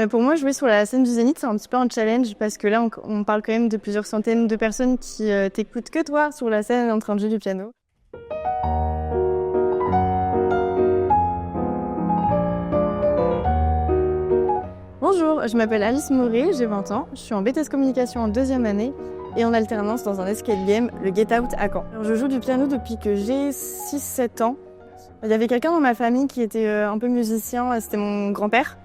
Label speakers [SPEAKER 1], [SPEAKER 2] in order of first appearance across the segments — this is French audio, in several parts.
[SPEAKER 1] Pour moi, jouer sur la scène du Zénith, c'est un petit peu un challenge parce que là, on parle quand même de plusieurs centaines de personnes qui t'écoutent que toi sur la scène en train de jouer du piano. Bonjour, je m'appelle Alice Moret, j'ai 20 ans, je suis en BTS Communication en deuxième année et en alternance dans un escape game, le Get Out à Caen. Alors, je joue du piano depuis que j'ai 6-7 ans. Il y avait quelqu'un dans ma famille qui était un peu musicien, c'était mon grand-père.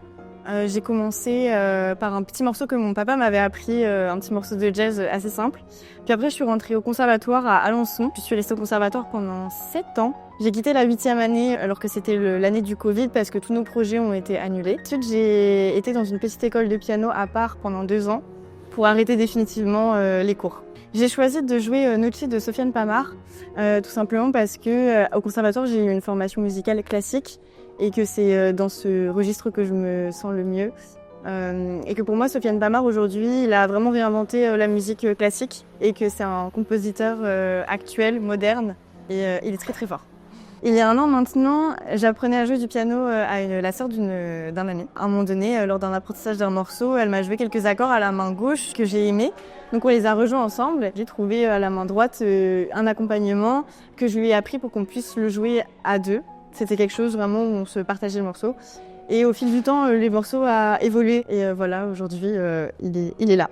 [SPEAKER 1] J'ai commencé par un petit morceau que mon papa m'avait appris, un petit morceau de jazz assez simple. Puis après, je suis rentrée au conservatoire à Alençon. Je suis restée au conservatoire pendant 7 ans. J'ai quitté la 8e année alors que c'était l'année du Covid parce que tous nos projets ont été annulés. Ensuite, j'ai été dans une petite école de piano à part pendant 2 ans pour arrêter définitivement les cours. J'ai choisi de jouer Noche de Sofiane Pamart, tout simplement parce que au conservatoire, j'ai eu une formation musicale classique et que c'est dans ce registre que je me sens le mieux. Et que pour moi, Sofiane Pamart, aujourd'hui, il a vraiment réinventé la musique classique et que c'est un compositeur actuel, moderne, et il est très très fort. Il y a 1 an maintenant, j'apprenais à jouer du piano à la sœur d'un ami. À un moment donné, lors d'un apprentissage d'un morceau, elle m'a joué quelques accords à la main gauche que j'ai aimés. Donc on les a rejoints ensemble. J'ai trouvé à la main droite un accompagnement que je lui ai appris pour qu'on puisse le jouer à deux. C'était quelque chose vraiment où on se partageait le morceau. Et au fil du temps, les morceaux a évolué. Et voilà, aujourd'hui, il est là.